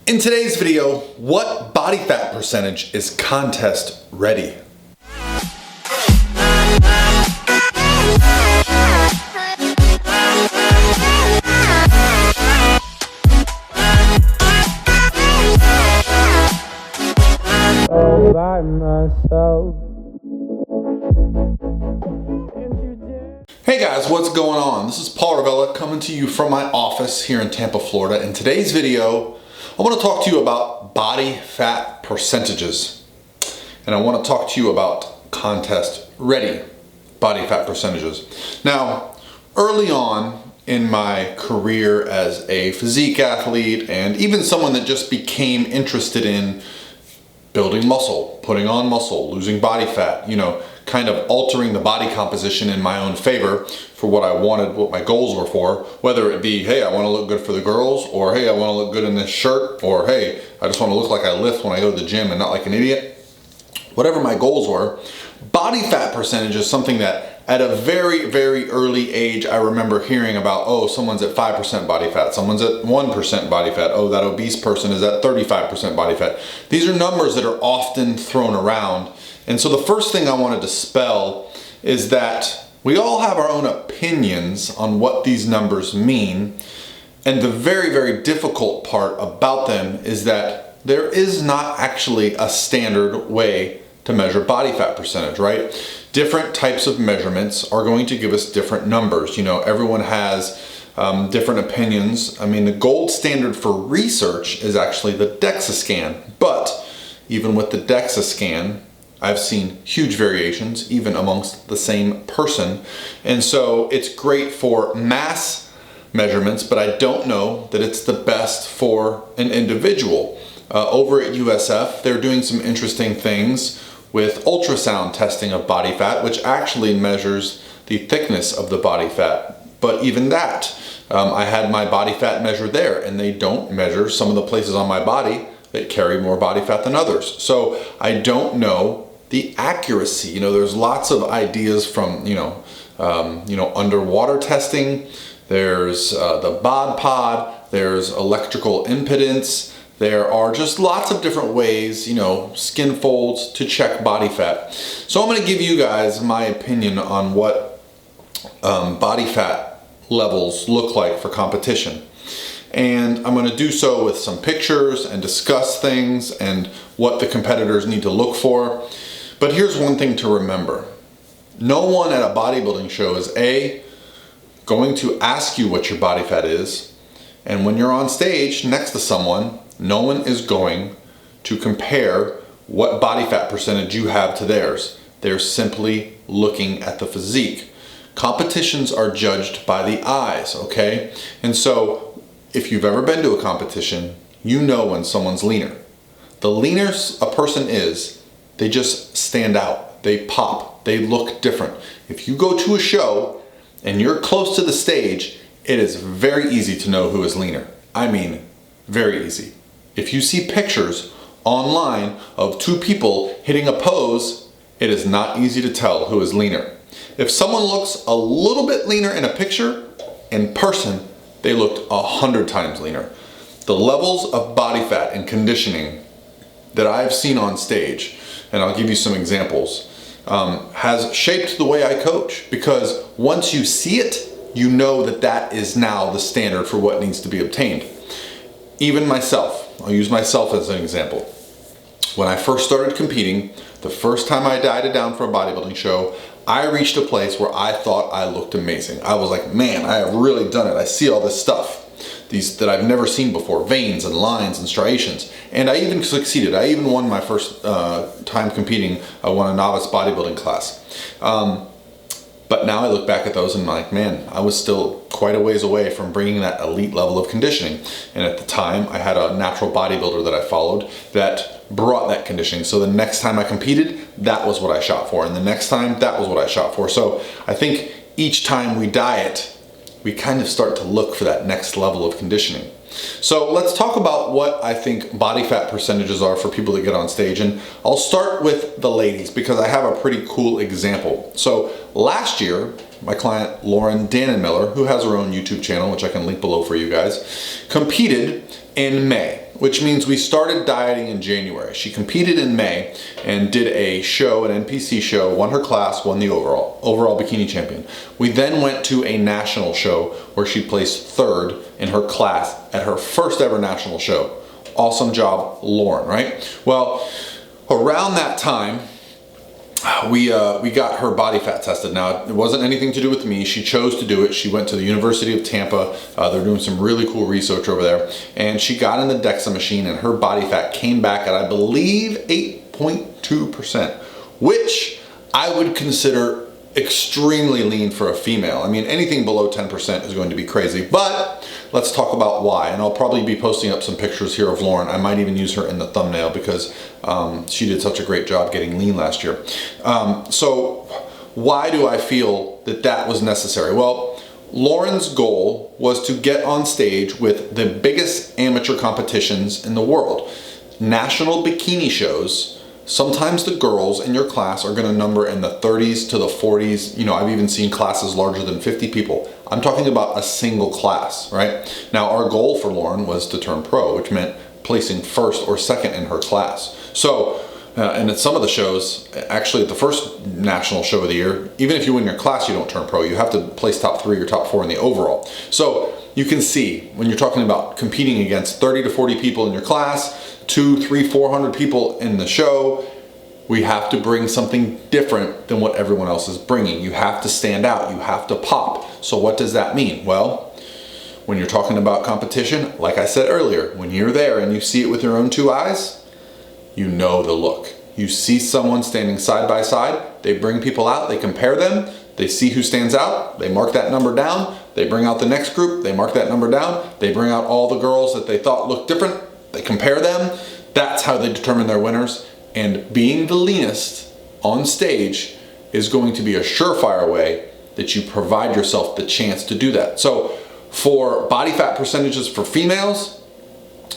In today's video, what body fat percentage is contest ready? All by myself. Hey guys, what's going on? This is Paul Ravella coming to you from my office here in Tampa, Florida. In today's video, I want to talk to you about body fat percentages. And I want to talk to you about contest ready body fat percentages. Now, early on in my career as a physique athlete and even someone that just became interested in building muscle, putting on muscle, losing body fat, kind of altering the body composition in my own favor for what I wanted, what my goals were for, whether it be, hey, I want to look good for the girls, or hey, I want to look good in this shirt, or hey, I just want to look like I lift when I go to the gym and not like an idiot. Whatever my goals were, body fat percentage is something that at a very, very early age, I remember hearing about, oh, someone's at 5% body fat, someone's at 1% body fat, oh, that obese person is at 35% body fat. These are numbers that are often thrown around. And so the first thing I want to dispel is that we all have our own opinions on what these numbers mean. And the very, very difficult part about them is that there is not actually a standard way to measure body fat percentage, right? Different types of measurements are going to give us different numbers. Everyone has different opinions. I mean, the gold standard for research is actually the DEXA scan. But even with the DEXA scan, I've seen huge variations even amongst the same person. And so it's great for mass measurements, but I don't know that it's the best for an individual. Over at USF, they're doing some interesting things with ultrasound testing of body fat, which actually measures the thickness of the body fat. But even that, I had my body fat measured there, and they don't measure some of the places on my body that carry more body fat than others. So I don't know the accuracy. There's lots of ideas from, underwater testing. There's the bod pod. There's electrical impedance. There are just lots of different ways, skin folds to check body fat. So I'm going to give you guys my opinion on what body fat levels look like for competition. And I'm going to do so with some pictures and discuss things and what the competitors need to look for. But here's one thing to remember. No one at a bodybuilding show is going to ask you what your body fat is. And when you're on stage next to someone, no one is going to compare what body fat percentage you have to theirs. They're simply looking at the physique. Competitions are judged by the eyes, okay? And so if you've ever been to a competition, you know when someone's leaner. The leaner a person is, they just stand out. They pop. They look different. If you go to a show and you're close to the stage, it is very easy to know who is leaner. I mean, very easy. If you see pictures online of two people hitting a pose, it is not easy to tell who is leaner. If someone looks a little bit leaner in a picture, in person, they looked 100 times leaner. The levels of body fat and conditioning that I've seen on stage, and I'll give you some examples, has shaped the way I coach, because once you see it, you know that that is now the standard for what needs to be obtained. Even myself, I'll use myself as an example. When I first started competing, the first time I dieted down for a bodybuilding show, I reached a place where I thought I looked amazing. I was like, man, I have really done it. I see all this stuff, these that I've never seen before, veins and lines and striations. And I even succeeded. I even won my first time competing. I won a novice bodybuilding class. But now I look back at those and I'm like, man, I was still quite a ways away from bringing that elite level of conditioning. And at the time, I had a natural bodybuilder that I followed that brought that conditioning. So the next time I competed, that was what I shot for. And the next time, that was what I shot for. So I think each time we diet, we kind of start to look for that next level of conditioning. So let's talk about what I think body fat percentages are for people that get on stage. And I'll start with the ladies because I have a pretty cool example. So last year, my client Lauren Dannenmiller, who has her own YouTube channel, which I can link below for you guys, competed in May. which means we started dieting in January. She competed in May and did a show, an NPC show, won her class, won the overall bikini champion. We then went to a national show where she placed third in her class at her first ever national show. Awesome job, Lauren, right? Well, around that time, we got her body fat tested. Now, it wasn't anything to do with me. She chose to do it. She went to the University of Tampa. They're doing some really cool research over there. And she got in the DEXA machine and her body fat came back at, I believe, 8.2%, which I would consider extremely lean for a female. I mean, anything below 10% is going to be crazy, but let's talk about why. And I'll probably be posting up some pictures here of Lauren. I might even use her in the thumbnail because she did such a great job getting lean last year. So why do I feel that that was necessary? Well, Lauren's goal was to get on stage with the biggest amateur competitions in the world. National bikini shows. Sometimes the girls in your class are going to number in the 30s to the 40s. You know, I've even seen classes larger than 50 people. I'm talking about a single class, right? Now, our goal for Lauren was to turn pro, which meant placing first or second in her class. So, and at some of the shows, actually at the first national show of the year, even if you win your class, you don't turn pro. You have to place top 3 or top 4 in the overall. So you can see when you're talking about competing against 30 to 40 people in your class, 200, 300, 400 people in the show, we have to bring something different than what everyone else is bringing. You have to stand out, you have to pop. So what does that mean? Well, when you're talking about competition, like I said earlier, when you're there and you see it with your own 2 eyes, you know the look. You see someone standing side by side, they bring people out, they compare them, they see who stands out, they mark that number down, they bring out the next group, they mark that number down, they bring out all the girls that they thought looked different, they compare them. That's how they determine their winners. And being the leanest on stage is going to be a surefire way that you provide yourself the chance to do that. So for body fat percentages for females,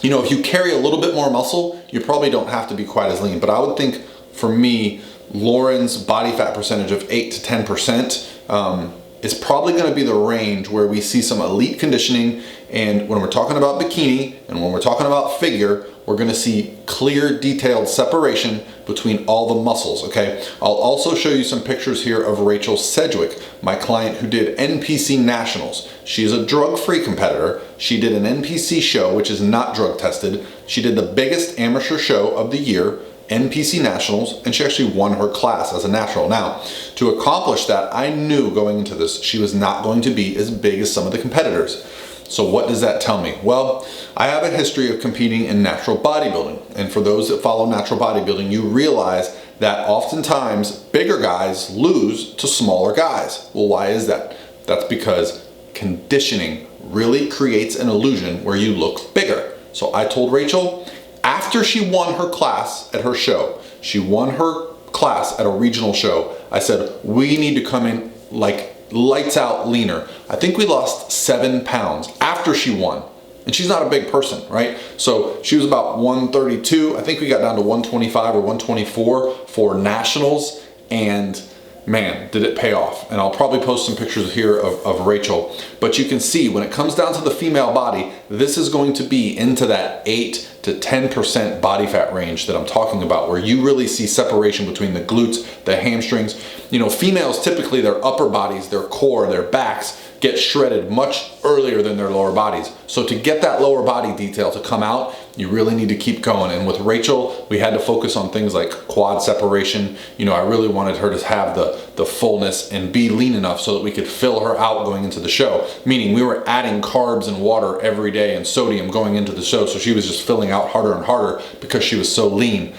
you know, if you carry a little bit more muscle, you probably don't have to be quite as lean. But I would think for me, Lauren's body fat percentage of 8 to 10% is probably going to be the range where we see some elite conditioning. And when we're talking about bikini and when we're talking about figure, we're going to see clear, detailed separation between all the muscles, okay? I'll also show you some pictures here of Rachel Sedgwick, my client who did NPC Nationals. She's a drug-free competitor. She did an NPC show, which is not drug tested. She did the biggest amateur show of the year, NPC Nationals, and she actually won her class as a natural. Now, to accomplish that, I knew going into this, she was not going to be as big as some of the competitors. So what does that tell me? Well, I have a history of competing in natural bodybuilding. And for those that follow natural bodybuilding, you realize that oftentimes bigger guys lose to smaller guys. Well, why is that? That's because conditioning really creates an illusion where you look bigger. So I told Rachel, after she won her class at her show, she won her class at a regional show, I said, we need to come in like lights out leaner. I think we lost 7 pounds after she won. And she's not a big person, right? So she was about 132. I think we got down to 125 or 124 for nationals. And man, did it pay off. And I'll probably post some pictures here of Rachel. But you can see when it comes down to the female body, this is going to be into that 8 to 10% body fat range that I'm talking about, where you really see separation between the glutes, the hamstrings. You know, females typically, their upper bodies, their core, their backs get shredded much earlier than their lower bodies. So to get that lower body detail to come out, you really need to keep going. And with Rachel, we had to focus on things like quad separation. You know, I really wanted her to have the fullness and be lean enough so that we could fill her out going into the show. Meaning we were adding carbs and water every day and sodium going into the show. So she was just filling out harder and harder because she was so lean.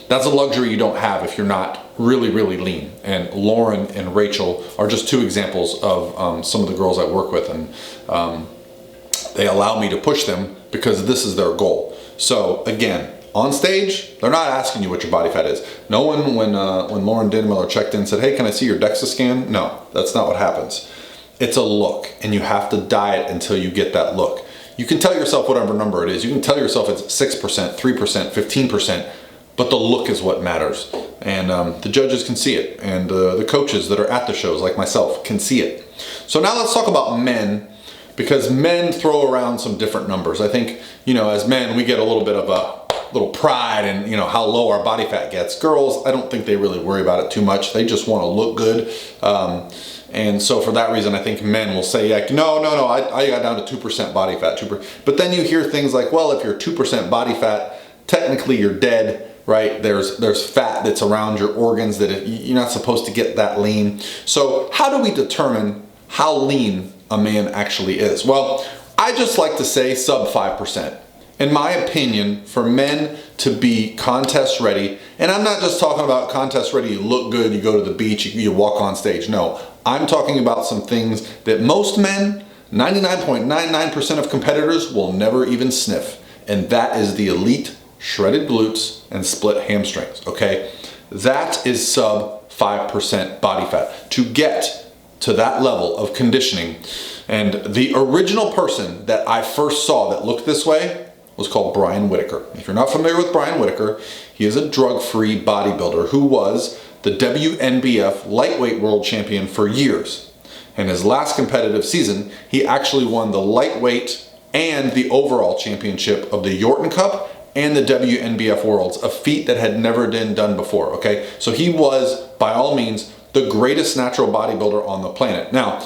That's a luxury you don't have if you're not really, really lean. And Lauren and Rachel are just 2 examples of some of the girls I work with. And they allow me to push them because this is their goal. So again, on stage, they're not asking you what your body fat is. No one, when Lauren Dinmiller checked in, said, hey, can I see your DEXA scan? No, that's not what happens. It's a look, and you have to diet until you get that look. You can tell yourself whatever number it is. You can tell yourself it's 6%, 3%, 15%, but the look is what matters. And the judges can see it, and the coaches that are at the shows, like myself, can see it. So now let's talk about men because men throw around some different numbers. I think, as men, we get a little bit of a little pride in, how low our body fat gets. Girls, I don't think they really worry about it too much. They just want to look good. And so for that reason, I think men will say, no, I got down to 2% body fat. 2%. But then you hear things like, well, if you're 2% body fat, technically you're dead, right? There's fat that's around your organs that you're not supposed to get that lean. So how do we determine how lean a man actually is? Well, I just like to say sub 5%. In my opinion, for men to be contest ready, and I'm not just talking about contest ready, you look good, you go to the beach, you walk on stage. No, I'm talking about some things that most men, 99.99% of competitors, will never even sniff. And that is the elite shredded glutes and split hamstrings, okay? That is sub 5% body fat. To get to that level of conditioning, and the original person that I first saw that looked this way was called Brian Whittaker. If you're not familiar with Brian Whittaker, he is a drug-free bodybuilder who was the WNBF lightweight world champion for years. In his last competitive season, he actually won the lightweight and the overall championship of the Yorton Cup and the WNBF Worlds, a feat that had never been done before, okay? So he was, by all means, the greatest natural bodybuilder on the planet. Now,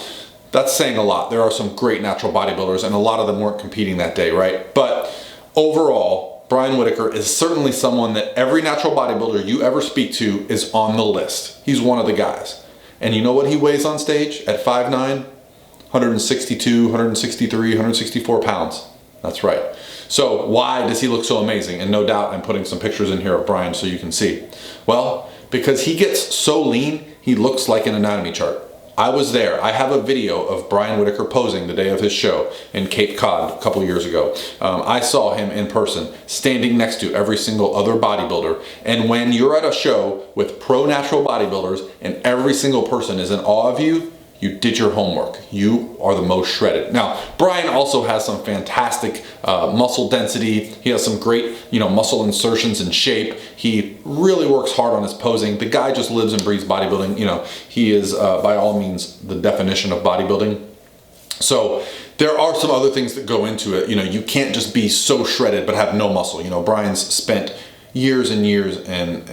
that's saying a lot. There are some great natural bodybuilders, and a lot of them weren't competing that day, right? But overall, Brian Whittaker is certainly someone that every natural bodybuilder you ever speak to is on the list. He's one of the guys. And you know what he weighs on stage at 5'9"? 162, 163, 164 pounds. That's right. So why does he look so amazing? And no doubt I'm putting some pictures in here of Brian so you can see. Well, because he gets so lean, he looks like an anatomy chart. I was there. I have a video of Brian Whittaker posing the day of his show in Cape Cod a couple years ago. I saw him in person, standing next to every single other bodybuilder. And when you're at a show with pro natural bodybuilders and every single person is in awe of you, you did your homework. You are the most shredded. Now, Brian also has some fantastic muscle density. He has some great, muscle insertions and shape. He really works hard on his posing. The guy just lives and breathes bodybuilding. He is by all means the definition of bodybuilding. So there are some other things that go into it. You can't just be so shredded but have no muscle. Brian's spent years and years in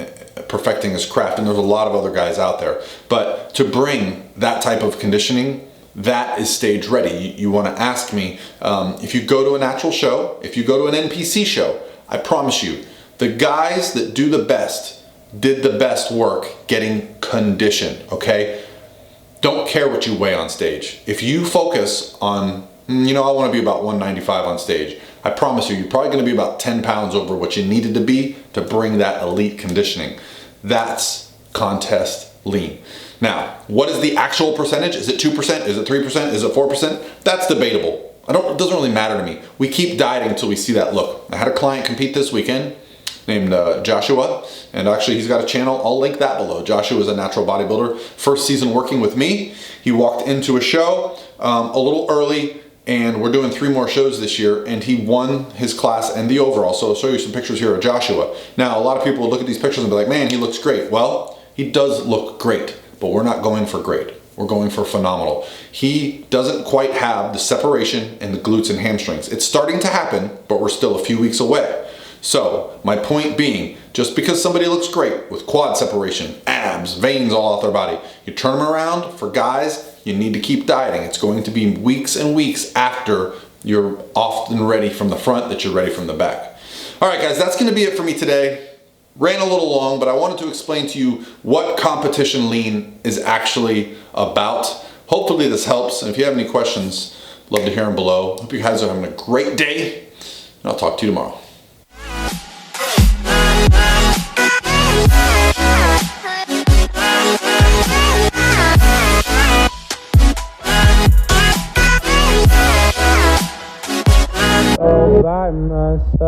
perfecting his craft, and there's a lot of other guys out there. But to bring that type of conditioning, that is stage ready. You want to ask me, if you go to a natural show, if you go to an NPC show, I promise you, the guys that do the best did the best work getting conditioned, okay? Don't care what you weigh on stage. If you focus on, I want to be about 195 on stage, I promise you, you're probably going to be about 10 pounds over what you needed to be to bring that elite conditioning. That's contest lean. Now, what is the actual percentage? Is it 2%? Is it 3%? Is it 4%? That's debatable. It doesn't really matter to me. We keep dieting until we see that look. I had a client compete this weekend named Joshua, and actually he's got a channel. I'll link that below. Joshua is a natural bodybuilder. First season working with me. He walked into a show a little early, and we're doing 3 more shows this year, and he won his class and the overall. So I'll show you some pictures here of Joshua. Now, a lot of people will look at these pictures and be like, man, he looks great. Well, he does look great, but we're not going for great. We're going for phenomenal. He doesn't quite have the separation in the glutes and hamstrings. It's starting to happen, but we're still a few weeks away. So my point being, just because somebody looks great with quad separation, abs, veins all out their body, you turn them around, for guys, you need to keep dieting. It's going to be weeks and weeks after you're often ready from the front that you're ready from the back. All right, guys, that's going to be it for me today. Ran a little long, but I wanted to explain to you what competition lean is actually about. Hopefully this helps. And if you have any questions, love to hear them below. Hope you guys are having a great day, and I'll talk to you tomorrow. By myself.